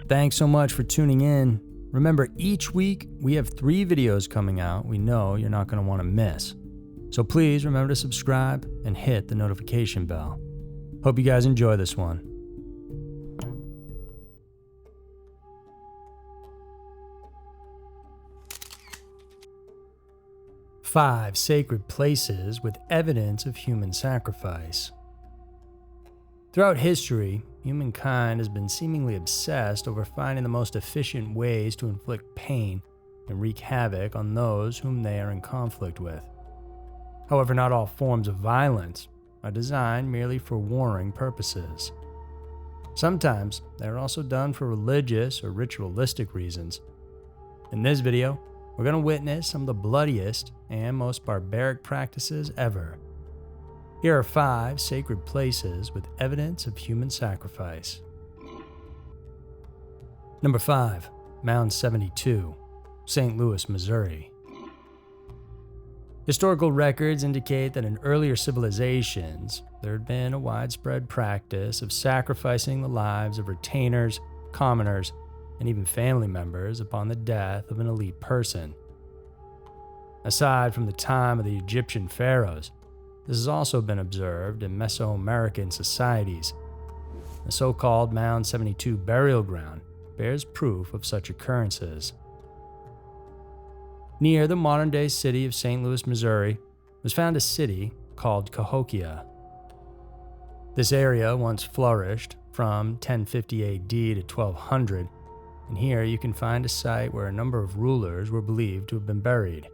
Thanks so much for tuning in. Remember, each week we have 3 videos coming out we know you're not going to want to miss. So please remember to subscribe and hit the notification bell. Hope you guys enjoy this one. Five sacred places with evidence of human sacrifice. Throughout history, humankind has been seemingly obsessed over finding the most efficient ways to inflict pain and wreak havoc on those whom they are in conflict with. However, not all forms of violence are designed merely for warring purposes. Sometimes they are also done for religious or ritualistic reasons. In this video, we're going to witness some of the bloodiest and most barbaric practices ever. Here are 5 sacred places with evidence of human sacrifice. Number 5, Mound 72, St. Louis, Missouri. Historical records indicate that in earlier civilizations, there had been a widespread practice of sacrificing the lives of retainers, commoners, and even family members upon the death of an elite person. Aside from the time of the Egyptian pharaohs, this has also been observed in Mesoamerican societies. The so-called Mound 72 burial ground bears proof of such occurrences. Near the modern-day city of St. Louis, Missouri, was found a city called Cahokia. This area once flourished from 1050 AD to 1200, and here you can find a site where a number of rulers were believed to have been buried.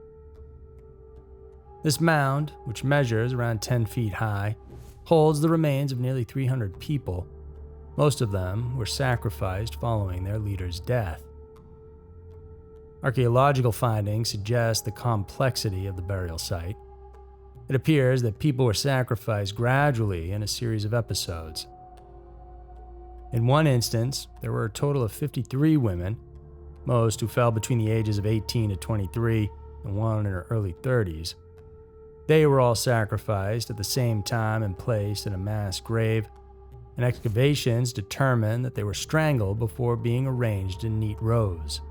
This mound, which measures around 10 feet high, holds the remains of nearly 300 people. Most of them were sacrificed following their leader's death. Archaeological findings suggest the complexity of the burial site. It appears that people were sacrificed gradually in a series of episodes. In one instance, there were a total of 53 women, most who fell between the ages of 18 to 23 and one in her early 30s. They were all sacrificed at the same time and placed in a mass grave, and excavations determined that they were strangled before being arranged in neat rows.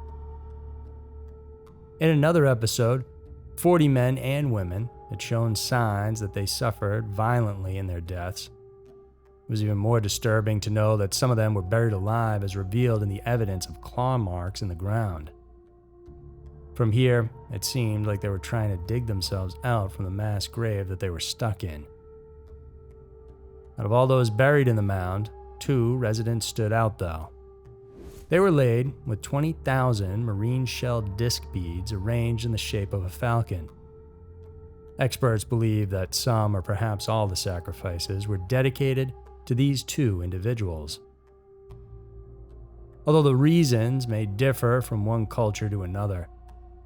In another episode, 40 men and women had shown signs that they suffered violently in their deaths. It was even more disturbing to know that some of them were buried alive, as revealed in the evidence of claw marks in the ground. From here, it seemed like they were trying to dig themselves out from the mass grave that they were stuck in. Out of all those buried in the mound, 2 residents stood out though. They were laid with 20,000 marine shell disc beads arranged in the shape of a falcon. Experts believe that some or perhaps all the sacrifices were dedicated to these 2 individuals. Although the reasons may differ from one culture to another,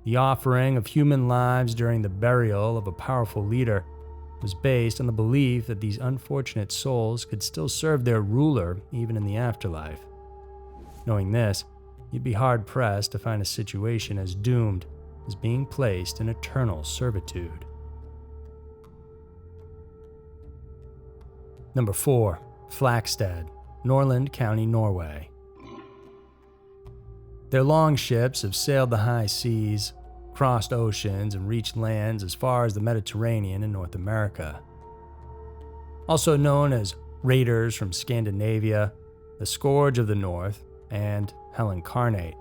the offering of human lives during the burial of a powerful leader was based on the belief that these unfortunate souls could still serve their ruler even in the afterlife. Knowing this, you'd be hard-pressed to find a situation as doomed as being placed in eternal servitude. Number 4, Flakstad, Norland County, Norway. Their longships have sailed the high seas, crossed oceans, and reached lands as far as the Mediterranean in North America. Also known as raiders from Scandinavia, the Scourge of the North, and Hell Incarnate.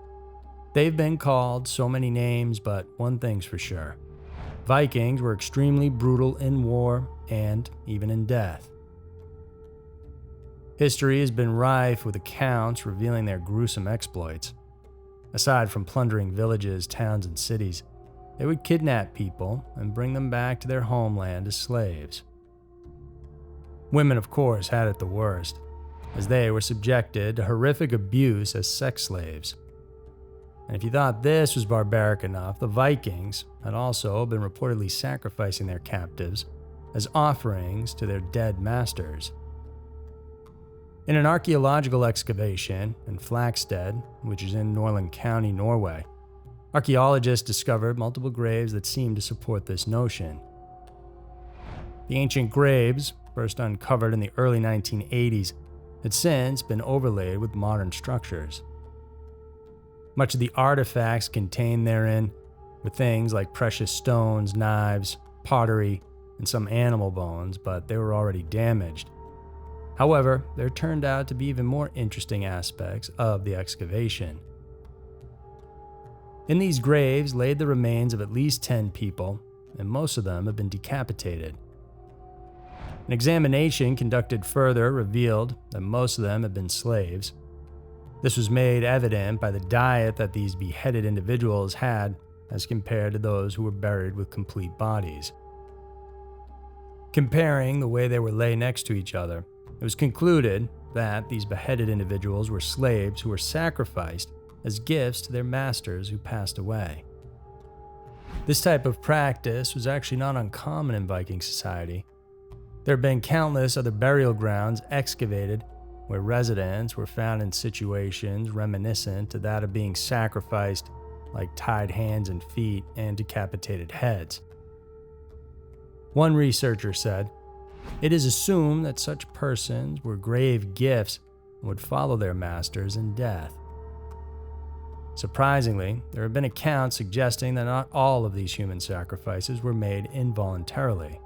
They've been called so many names, but one thing's for sure. Vikings were extremely brutal in war and even in death. History has been rife with accounts revealing their gruesome exploits. Aside from plundering villages, towns, and cities, they would kidnap people and bring them back to their homeland as slaves. Women, of course, had it the worst, as they were subjected to horrific abuse as sex slaves. And if you thought this was barbaric enough, the Vikings had also been reportedly sacrificing their captives as offerings to their dead masters. In an archaeological excavation in Flakstad, which is in Norland County, Norway, archaeologists discovered multiple graves that seemed to support this notion. The ancient graves, first uncovered in the early 1980s, had since been overlaid with modern structures. Much of the artifacts contained therein were things like precious stones, knives, pottery, and some animal bones, but they were already damaged. However, there turned out to be even more interesting aspects of the excavation. In these graves laid the remains of at least 10 people, and most of them have been decapitated. An examination conducted further revealed that most of them had been slaves. This was made evident by the diet that these beheaded individuals had as compared to those who were buried with complete bodies. Comparing the way they were laid next to each other, it was concluded that these beheaded individuals were slaves who were sacrificed as gifts to their masters who passed away. This type of practice was actually not uncommon in Viking society. There have been countless other burial grounds excavated where residents were found in situations reminiscent to that of being sacrificed, like tied hands and feet and decapitated heads. One researcher said, "It is assumed that such persons were grave gifts and would follow their masters in death." Surprisingly, there have been accounts suggesting that not all of these human sacrifices were made involuntarily.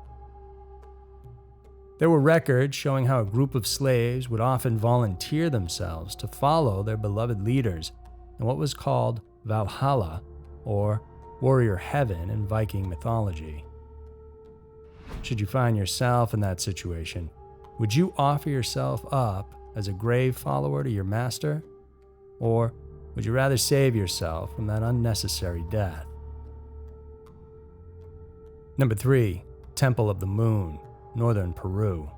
There were records showing how a group of slaves would often volunteer themselves to follow their beloved leaders in what was called Valhalla, or warrior heaven in Viking mythology. Should you find yourself in that situation, would you offer yourself up as a grave follower to your master? Or would you rather save yourself from that unnecessary death? Number 3, Temple of the Moon, northern Peru.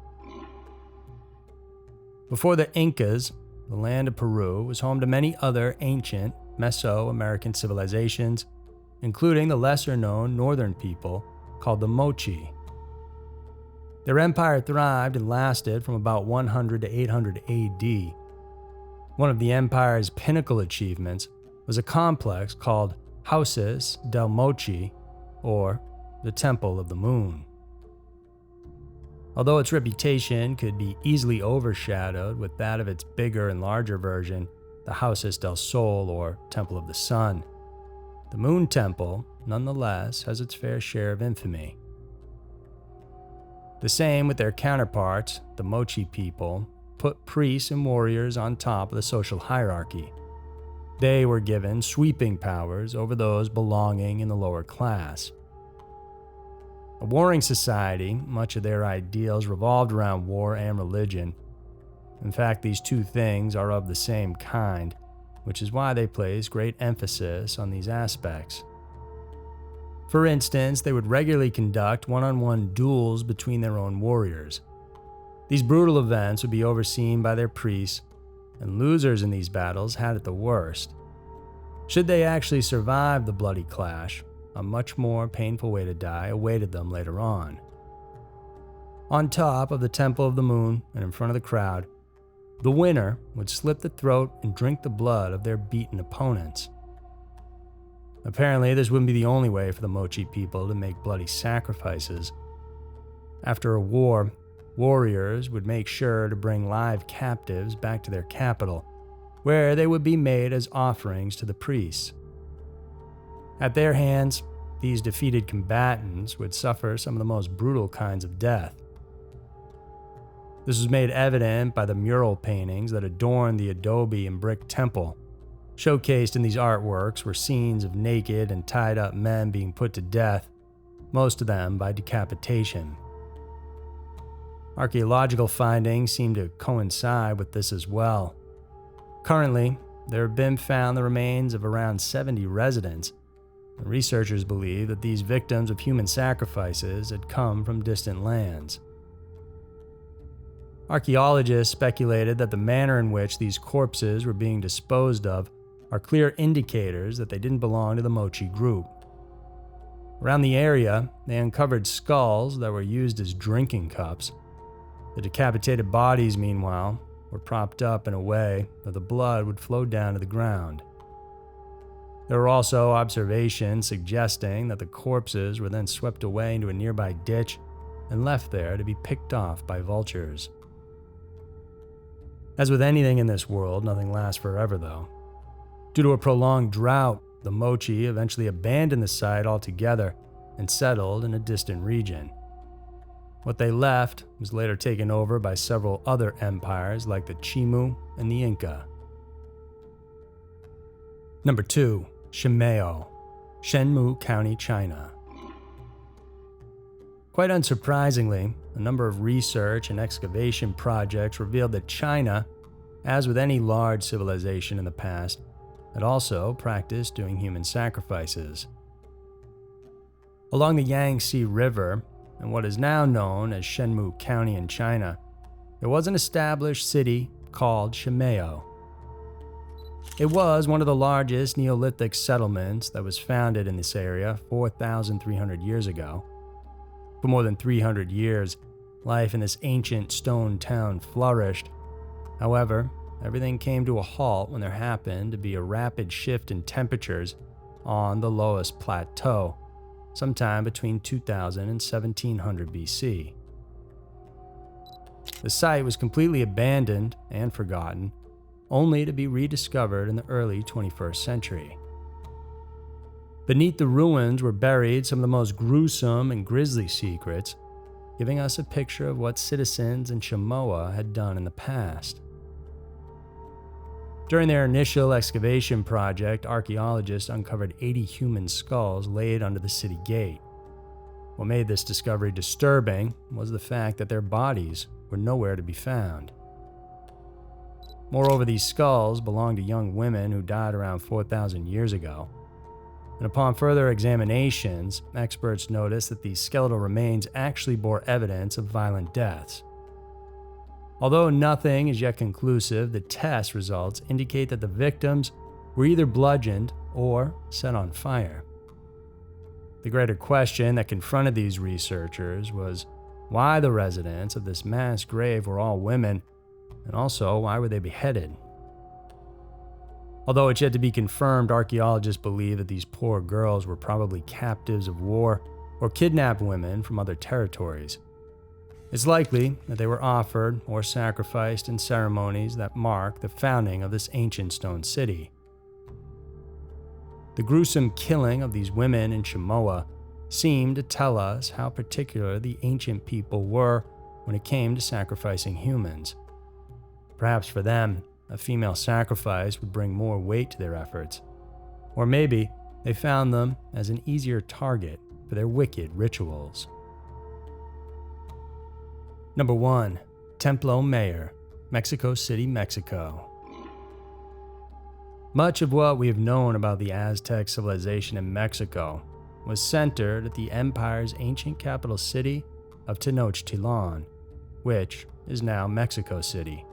Before the Incas, the land of Peru was home to many other ancient Mesoamerican civilizations, including the lesser-known northern people called the Mochi. Their empire thrived and lasted from about 100 to 800 AD. One of the empire's pinnacle achievements was a complex called Houses del Mochi, or the Temple of the Moon. Although its reputation could be easily overshadowed with that of its bigger and larger version, the Houses del Sol, or Temple of the Sun, the Moon Temple, nonetheless, has its fair share of infamy. The same with their counterparts, the Mochi people, put priests and warriors on top of the social hierarchy. They were given sweeping powers over those belonging in the lower class. A warring society, much of their ideals revolved around war and religion. In fact, these two things are of the same kind, which is why they place great emphasis on these aspects. For instance, they would regularly conduct one-on-one duels between their own warriors. These brutal events would be overseen by their priests, and losers in these battles had it the worst. Should they actually survive the bloody clash, a much more painful way to die awaited them later on. On top of the Temple of the Moon and in front of the crowd, the winner would slit the throat and drink the blood of their beaten opponents. Apparently, this wouldn't be the only way for the Mochi people to make bloody sacrifices. After a war, warriors would make sure to bring live captives back to their capital, where they would be made as offerings to the priests. At their hands, these defeated combatants would suffer some of the most brutal kinds of death. This was made evident by the mural paintings that adorn the adobe and brick temple. Showcased in these artworks were scenes of naked and tied up men being put to death, most of them by decapitation. Archaeological findings seem to coincide with this as well. Currently, there have been found the remains of around 70 residents. Researchers believe that these victims of human sacrifices had come from distant lands. Archaeologists speculated that the manner in which these corpses were being disposed of are clear indicators that they didn't belong to the Mochi group. Around the area, they uncovered skulls that were used as drinking cups. The decapitated bodies, meanwhile, were propped up in a way that the blood would flow down to the ground. There were also observations suggesting that the corpses were then swept away into a nearby ditch and left there to be picked off by vultures. As with anything in this world, nothing lasts forever though. Due to a prolonged drought, the Mochi eventually abandoned the site altogether and settled in a distant region. What they left was later taken over by several other empires like the Shimao and the Inca. Number 2. Shimao, Shenmu County, China. Quite unsurprisingly, a number of research and excavation projects revealed that China, as with any large civilization in the past, had also practiced doing human sacrifices. Along the Yangtze River, in what is now known as Shenmu County in China, there was an established city called Shimao. It was one of the largest Neolithic settlements that was founded in this area 4,300 years ago. For more than 300 years, life in this ancient stone town flourished. However, everything came to a halt when there happened to be a rapid shift in temperatures on the lowest plateau, sometime between 2000 and 1700 BC. The site was completely abandoned and forgotten, only to be rediscovered in the early 21st century. Beneath the ruins were buried some of the most gruesome and grisly secrets, giving us a picture of what citizens in Shimao had done in the past. During their initial excavation project, archaeologists uncovered 80 human skulls laid under the city gate. What made this discovery disturbing was the fact that their bodies were nowhere to be found. Moreover, these skulls belonged to young women who died around 4,000 years ago. And upon further examinations, experts noticed that these skeletal remains actually bore evidence of violent deaths. Although nothing is yet conclusive, the test results indicate that the victims were either bludgeoned or set on fire. The greater question that confronted these researchers was why the residents of this mass grave were all women, and also why were they beheaded? Although it's yet to be confirmed, archaeologists believe that these poor girls were probably captives of war or kidnapped women from other territories. It's likely that they were offered or sacrificed in ceremonies that mark the founding of this ancient stone city. The gruesome killing of these women in Shimao seemed to tell us how particular the ancient people were when it came to sacrificing humans. Perhaps for them, a female sacrifice would bring more weight to their efforts. Or maybe they found them as an easier target for their wicked rituals. Number 1. Templo Mayor, Mexico City, Mexico. Much of what we have known about the Aztec civilization in Mexico was centered at the empire's ancient capital city of Tenochtitlan, which is now Mexico City.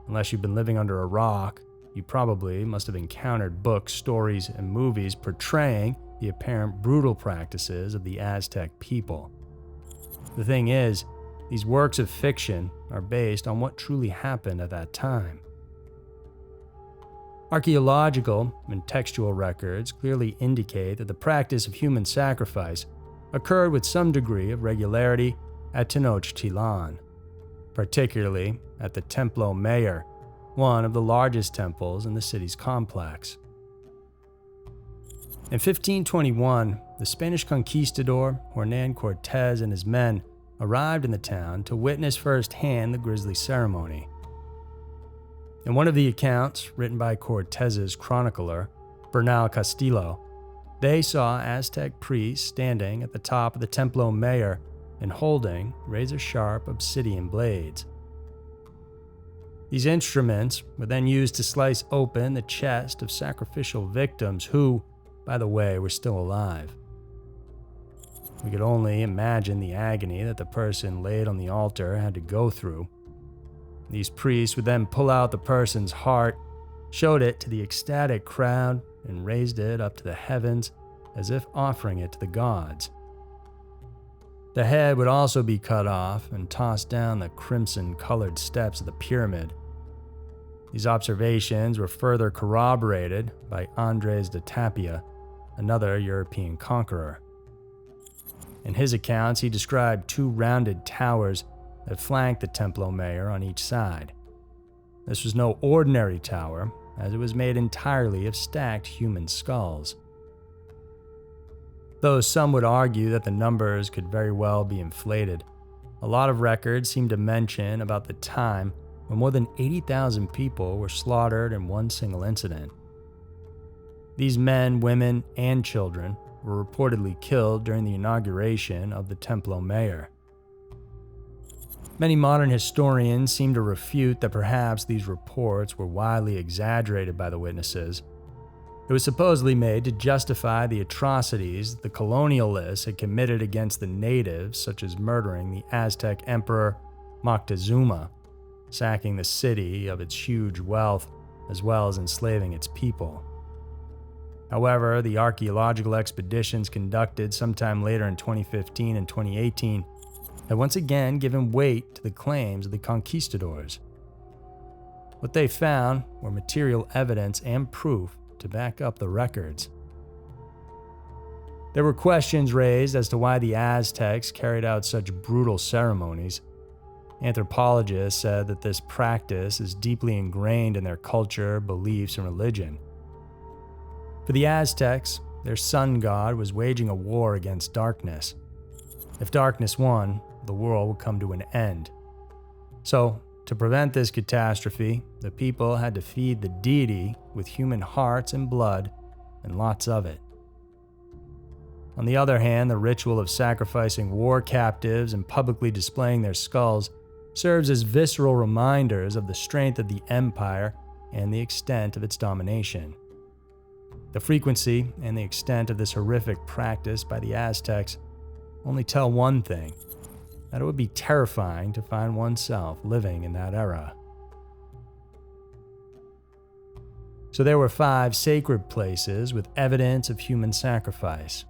Unless you've been living under a rock, you probably must have encountered books, stories, and movies portraying the apparent brutal practices of the Aztec people. The thing is, these works of fiction are based on what truly happened at that time. Archaeological and textual records clearly indicate that the practice of human sacrifice occurred with some degree of regularity at Tenochtitlan, particularly at the Templo Mayor, one of the largest temples in the city's complex. In 1521, the Spanish conquistador Hernan Cortés and his men arrived in the town to witness firsthand the grisly ceremony. In one of the accounts written by Cortés's chronicler, Bernal Castillo, they saw Aztec priests standing at the top of the Templo Mayor and holding razor-sharp obsidian blades. These instruments were then used to slice open the chest of sacrificial victims who, by the way, were still alive. We could only imagine the agony that the person laid on the altar had to go through. These priests would then pull out the person's heart, showed it to the ecstatic crowd, and raised it up to the heavens as if offering it to the gods. The head would also be cut off and tossed down the crimson-colored steps of the pyramid. These observations were further corroborated by Andres de Tapia, another European conqueror. In his accounts, he described 2 rounded towers that flanked the Templo Mayor on each side. This was no ordinary tower, as it was made entirely of stacked human skulls. Though some would argue that the numbers could very well be inflated, a lot of records seem to mention about the time when more than 80,000 people were slaughtered in one single incident. These men, women, and children were reportedly killed during the inauguration of the Templo mayor. Many modern historians seem to refute that perhaps these reports were widely exaggerated by the witnesses. It was supposedly made to justify the atrocities the colonialists had committed against the natives, such as murdering the Aztec emperor Moctezuma, sacking the city of its huge wealth, as well as enslaving its people. However, the archaeological expeditions conducted sometime later in 2015 and 2018 had once again given weight to the claims of the conquistadors. What they found were material evidence and proof to back up the records. There were questions raised as to why the Aztecs carried out such brutal ceremonies. Anthropologists said that this practice is deeply ingrained in their culture, beliefs, and religion. For the Aztecs, their sun god was waging a war against darkness. If darkness won, the world would come to an end. So, to prevent this catastrophe, the people had to feed the deity with human hearts and blood, and lots of it. On the other hand, the ritual of sacrificing war captives and publicly displaying their skulls serves as visceral reminders of the strength of the empire and the extent of its domination. The frequency and the extent of this horrific practice by the Aztecs only tell one thing: that it would be terrifying to find oneself living in that era. So there were 5 sacred places with evidence of human sacrifice.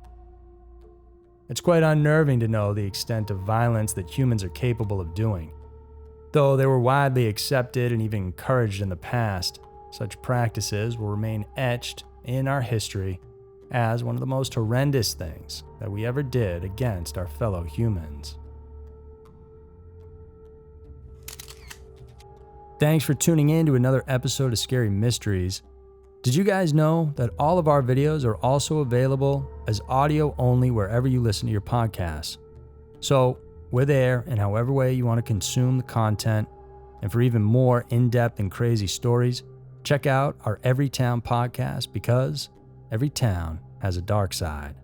It's quite unnerving to know the extent of violence that humans are capable of doing. Though they were widely accepted and even encouraged in the past, such practices will remain etched in our history as one of the most horrendous things that we ever did against our fellow humans. Thanks for tuning in to another episode of Scary Mysteries. Did you guys know that all of our videos are also available as audio only wherever you listen to your podcasts? So we're there in however way you want to consume the content. And for even more in-depth and crazy stories, check out our Every Town podcast, because every town has a dark side.